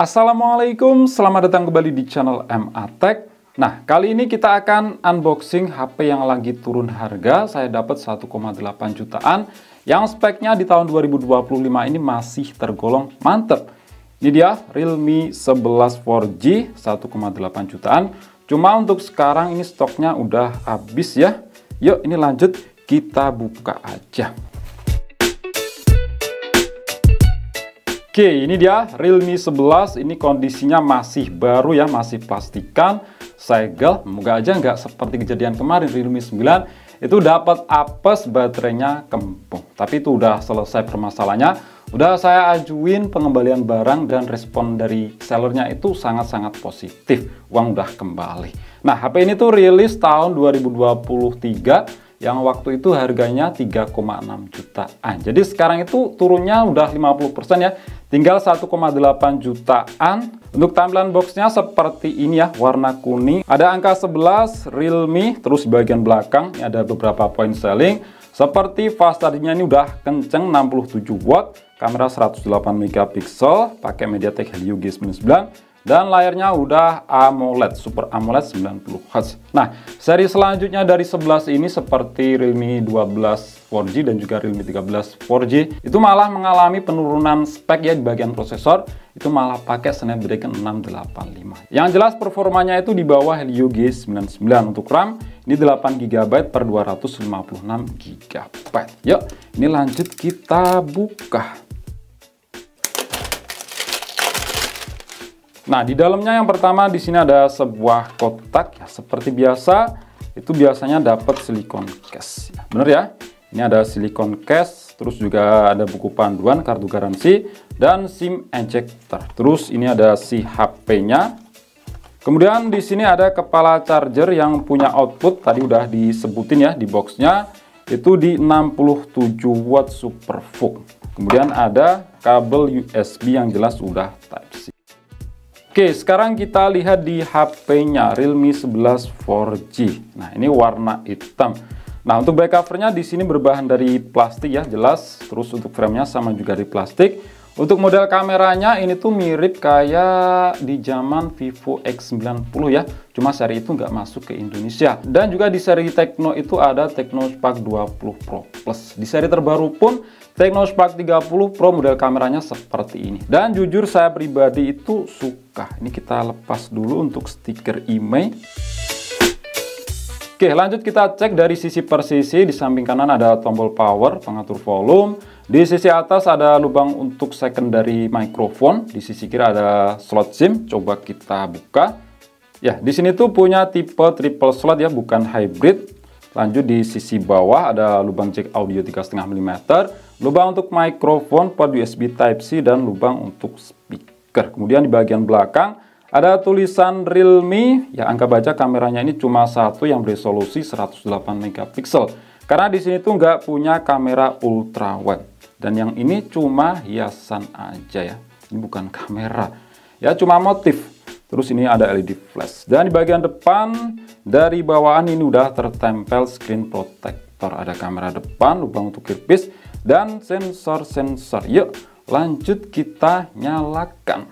Assalamualaikum, selamat datang kembali di channel MA Tech. Nah, kali ini kita akan unboxing HP yang lagi turun harga. Saya dapat 1,8 jutaan yang speknya di tahun 2025 ini masih tergolong mantep. Ini dia Realme 11 4G 1,8 jutaan. Cuma untuk sekarang ini stoknya udah habis ya. Yuk, ini lanjut kita buka aja. Oke, ini dia Realme 11. Ini kondisinya masih baru ya, masih plastikan, segel. Semoga aja nggak seperti kejadian kemarin Realme 9 itu dapat apes, baterainya kempung. Tapi itu udah selesai permasalahannya. Udah saya ajuin pengembalian barang dan respon dari sellernya itu sangat-sangat positif. Uang udah kembali. Nah, HP ini tuh rilis tahun 2023. Yang waktu itu harganya 3,6 jutaan. Jadi sekarang itu turunnya udah 50% ya. Tinggal 1,8 jutaan. Untuk tampilan boxnya seperti ini ya, warna kuning. Ada angka 11 Realme, terus di bagian belakang ini ada beberapa point selling. Seperti fast charging-nya ini udah kenceng 67 watt, kamera 108 megapiksel, pakai MediaTek Helio G99. Dan layarnya udah AMOLED, Super AMOLED 90 Hz. Nah, seri selanjutnya dari 11 ini seperti Realme 12 4G dan juga Realme 13 4G itu malah mengalami penurunan spek ya di bagian prosesor. Itu malah pakai Snapdragon 685. Yang jelas performanya itu di bawah Helio G99. Untuk RAM ini 8GB per 256GB. Yuk, ini lanjut kita buka. Nah, di dalamnya yang pertama di sini ada sebuah kotak ya, seperti biasa itu biasanya dapat silikon case. Ya, bener ya? Ini ada silikon case, terus juga ada buku panduan, kartu garansi, dan SIM ejector. Terus ini ada si HP-nya. Kemudian di sini ada kepala charger yang punya output tadi udah disebutin ya di boxnya itu di 67 watt Super VOOC. Kemudian ada kabel USB yang jelas udah Type-C. Oke, sekarang kita lihat di HP-nya Realme 11 4G. Nah, ini warna hitam. Nah, untuk back covernya di sini berbahan dari plastik ya, jelas. Terus untuk framenya sama juga dari plastik. Untuk model kameranya ini tuh mirip kayak di zaman Vivo X90 ya. Cuma seri itu nggak masuk ke Indonesia. Dan juga di seri Tecno itu ada Tecno Spark 20 Pro Plus. Di seri terbaru pun Tecno Spark 30 Pro model kameranya seperti ini. Dan jujur saya pribadi itu suka. Ini kita lepas dulu untuk stiker IMEI. Oke, lanjut kita cek dari sisi per sisi. Di samping kanan ada tombol power, pengatur volume. Di sisi atas ada lubang untuk secondary microphone. Di sisi kiri ada slot SIM. Coba kita buka. Ya, di sini tuh punya tipe triple slot ya, bukan hybrid. Lanjut di sisi bawah ada lubang jack audio 3,5 mm, lubang untuk mikrofon, port USB Type-C, dan lubang untuk speaker. Kemudian di bagian belakang ada tulisan Realme. Ya, angka baca kameranya ini cuma satu yang beresolusi 108 megapiksel. Karena di sini tuh nggak punya kamera ultra wide. Dan yang ini cuma hiasan aja ya. Ini bukan kamera. Ya, cuma motif. Terus ini ada LED flash. Dan di bagian depan dari bawaan ini udah tertempel screen protector. Ada kamera depan, lubang untuk earpiece, dan sensor-sensor. Yuk, lanjut kita nyalakan.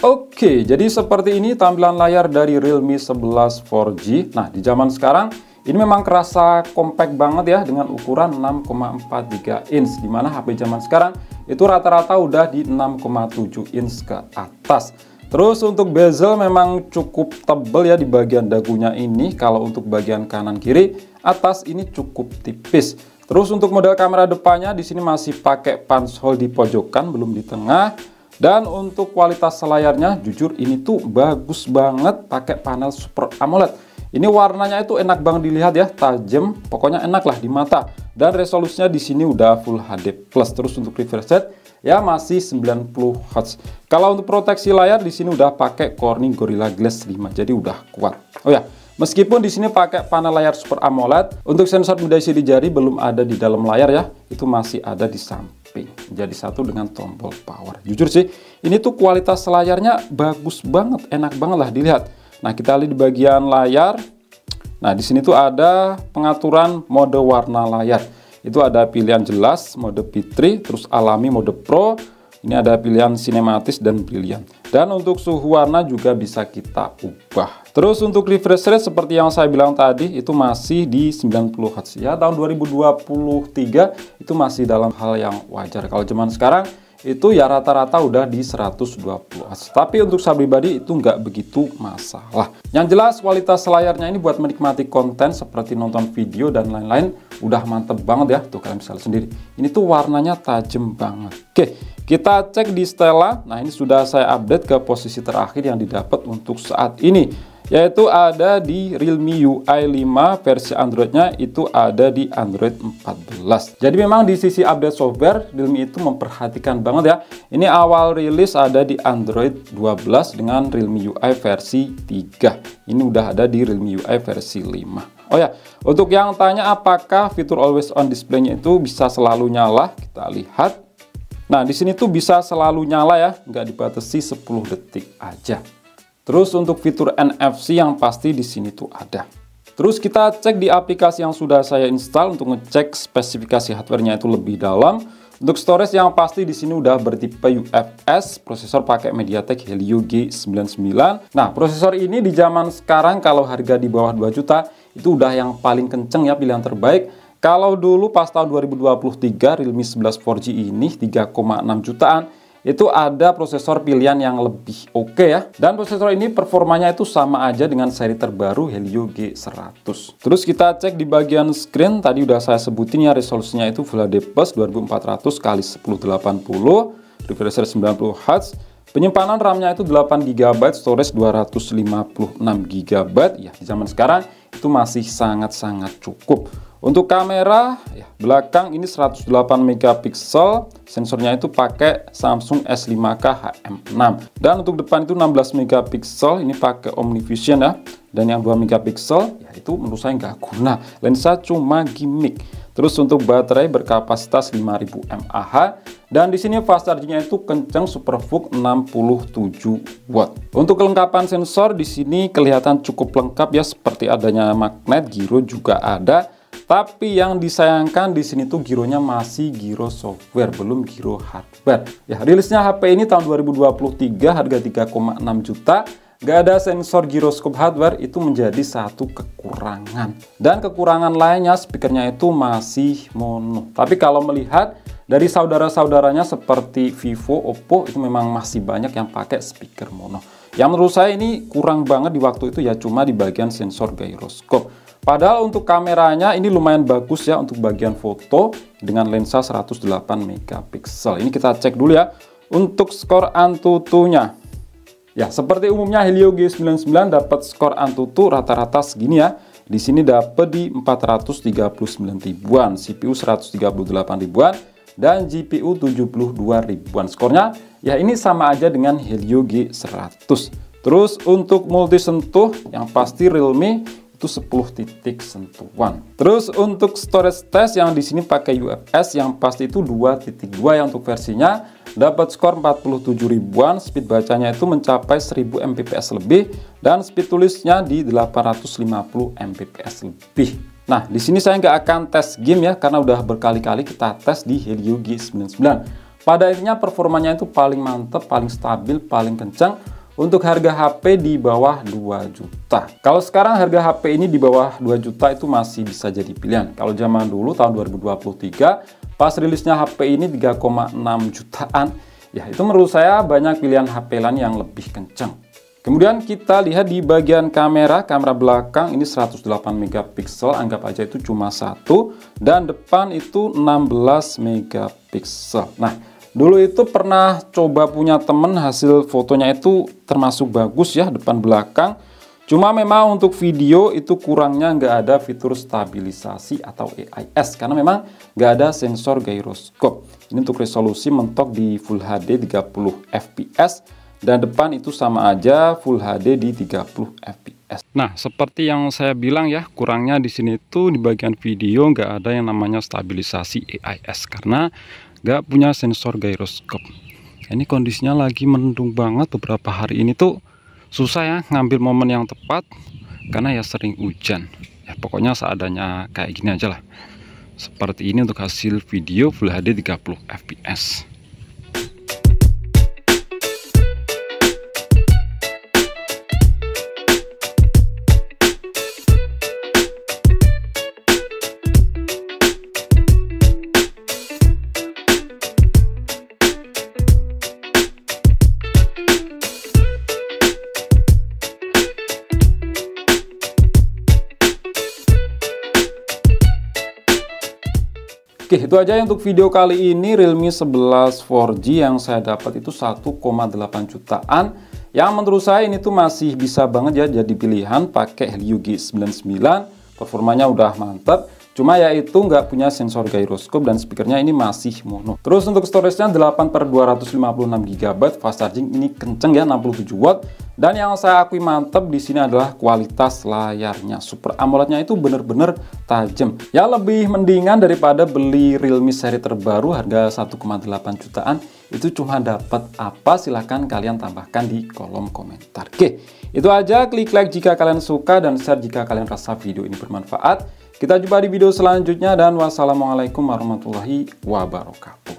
Oke, jadi seperti ini tampilan layar dari Realme 11 4G. Nah, di zaman sekarang ini memang kerasa compact banget ya dengan ukuran 6,43 inch. Dimana HP zaman sekarang itu rata-rata udah di 6,7 inch ke atas. Terus untuk bezel memang cukup tebal ya di bagian dagunya ini. Kalau untuk bagian kanan kiri, atas ini cukup tipis. Terus untuk model kamera depannya di sini masih pakai punch hole di pojokan, belum di tengah. Dan untuk kualitas layarnya jujur ini tuh bagus banget, pakai panel Super AMOLED. Ini warnanya itu enak banget dilihat ya, tajam, pokoknya enak lah di mata. Dan resolusinya di sini udah Full HD+. Terus untuk refresh rate ya masih 90 Hz. Kalau untuk proteksi layar di sini udah pakai Corning Gorilla Glass 5, jadi udah kuat. Oh ya, meskipun di sini pakai panel layar Super AMOLED, untuk sensor benda isi di jari belum ada di dalam layar ya, itu masih ada di samping. Jadi satu dengan tombol power. Jujur sih, ini tuh kualitas layarnya bagus banget, enak banget lah dilihat. Nah, kita lihat di bagian layar. Nah, di sini tuh ada pengaturan mode warna layar. Itu ada pilihan jelas, mode P3, terus alami, mode Pro, Ini ada pilihan sinematis dan brilliant. Dan untuk suhu warna juga bisa kita ubah. Terus untuk refresh rate seperti yang saya bilang tadi itu masih di 90 Hz ya. Tahun 2023 itu masih dalam hal yang wajar. Kalau zaman sekarang itu ya rata-rata udah di 120 Hz. Tapi untuk saya pribadi itu nggak begitu masalah. Yang jelas kualitas layarnya ini buat menikmati konten seperti nonton video dan lain-lain udah mantep banget ya. Tuh kalian bisa lihat sendiri. Ini tuh warnanya tajam banget. Oke, kita cek di Stella. Nah ini sudah saya update ke posisi terakhir yang didapat untuk saat ini, yaitu ada di Realme UI 5 versi Androidnya itu ada di Android 14. Jadi memang di sisi update software Realme itu memperhatikan banget ya. Ini awal rilis ada di Android 12 dengan Realme UI versi 3. Ini udah ada di Realme UI versi 5. Oh ya, untuk yang tanya apakah fitur always on display-nya itu bisa selalu nyala, kita lihat. Nah, di sini tuh bisa selalu nyala ya, nggak dibatasi 10 detik aja. Terus untuk fitur NFC yang pasti di sini tuh ada. Terus kita cek di aplikasi yang sudah saya install untuk ngecek spesifikasi hardware-nya itu lebih dalam. Untuk storage yang pasti di sini udah bertipe UFS, prosesor pakai MediaTek Helio G99. Nah, prosesor ini di zaman sekarang kalau harga di bawah 2 juta itu udah yang paling kenceng ya, pilihan terbaik. Kalau dulu pas tahun 2023 Realme 11 4G ini 3,6 jutaan. Itu ada prosesor pilihan yang lebih oke ya. Dan prosesor ini performanya itu sama aja dengan seri terbaru Helio G100. Terus kita cek di bagian screen, tadi udah saya sebutin ya resolusinya itu Full HD Plus 2400 x 1080, refresh rate 90 Hz. Penyimpanan RAM-nya itu 8 GB, storage 256 GB. Ya, di zaman sekarang itu masih sangat-sangat cukup. Untuk kamera ya, belakang ini 108 megapiksel, sensornya itu pakai Samsung S5K HM6. Dan untuk depan itu 16 megapiksel, ini pakai OmniVision ya. Dan yang 2 megapiksel ya itu menurut saya nggak guna, lensa cuma gimmick. Terus untuk baterai berkapasitas 5000 mAh dan di sini fast charging-nya itu kencang SuperVOOC 67 watt. Untuk kelengkapan sensor di sini kelihatan cukup lengkap ya, seperti adanya magnet, giro juga ada. Tapi yang disayangkan di sini tuh gironya masih giro software, belum giro hardware. Ya, rilisnya HP ini tahun 2023 harga 3,6 juta. Gak ada sensor giroskop hardware, itu menjadi satu kekurangan. Dan kekurangan lainnya speakernya itu masih mono. Tapi kalau melihat dari saudara-saudaranya seperti Vivo, Oppo itu memang masih banyak yang pakai speaker mono. Yang menurut saya ini kurang banget di waktu itu ya, cuma di bagian sensor giroskop. Padahal untuk kameranya ini lumayan bagus ya untuk bagian foto dengan lensa 108 megapiksel. Ini kita cek dulu ya untuk skor Antutu-nya. Ya, seperti umumnya Helio G99 dapat skor Antutu rata-rata segini ya. Di sini dapat di 439 ribuan, CPU 138 ribuan dan GPU 72 ribuan. Skornya ya ini sama aja dengan Helio G100. Terus untuk multi sentuh yang pasti Realme itu 10 titik sentuhan. Terus untuk storage test yang di sini pakai UFS yang pasti itu 2.2 ya untuk versinya. Dapat skor 47 ribuan, speed bacanya itu mencapai 1000 Mbps lebih dan speed tulisnya di 850 Mbps lebih. Nah, di sini saya nggak akan tes game ya karena udah berkali-kali kita tes di Helio G99. Pada intinya performanya itu paling mantep, paling stabil, paling kencang. Untuk harga HP di bawah 2 juta. Kalau sekarang harga HP ini di bawah 2 juta itu masih bisa jadi pilihan. Kalau zaman dulu tahun 2023 pas rilisnya HP ini 3,6 jutaan, ya itu menurut saya banyak pilihan HP lain yang lebih kencang. Kemudian kita lihat di bagian kamera belakang ini 108 megapiksel, anggap aja itu cuma satu, dan depan itu 16 megapiksel. Nah, dulu itu pernah coba punya temen, hasil fotonya itu termasuk bagus ya depan belakang. Cuma memang untuk video itu kurangnya nggak ada fitur stabilisasi atau AIS karena memang nggak ada sensor giroskop. Ini untuk resolusi mentok di Full HD 30 fps dan depan itu sama aja Full HD di 30 fps. Nah, seperti yang saya bilang ya, kurangnya di sini tuh di bagian video nggak ada yang namanya stabilisasi AIS karena nggak punya sensor giroskop. Ini kondisinya lagi mendung banget beberapa hari ini tuh susah ya ngambil momen yang tepat karena ya sering hujan. Ya pokoknya seadanya kayak gini aja lah. Seperti ini untuk hasil video Full HD 30 fps. Oke, itu aja untuk video kali ini. Realme 11 4G yang saya dapat itu 1,8 jutaan. Yang menurut saya ini tuh masih bisa banget ya jadi pilihan pakai Helio G99. Performanya udah mantap. Cuma ya itu nggak punya sensor gyroscope dan speakernya ini masih mono. Terus untuk storage-nya 8/256 GB, fast charging ini kenceng ya 67 watt. Dan yang saya akui mantap di sini adalah kualitas layarnya. Super AMOLED-nya itu bener-bener tajam. Ya lebih mendingan daripada beli Realme seri terbaru harga 1,8 jutaan. Itu cuma dapat apa, silahkan kalian tambahkan di kolom komentar. Oke, itu aja. Klik like jika kalian suka dan share jika kalian rasa video ini bermanfaat. Kita jumpa di video selanjutnya dan wassalamualaikum warahmatullahi wabarakatuh.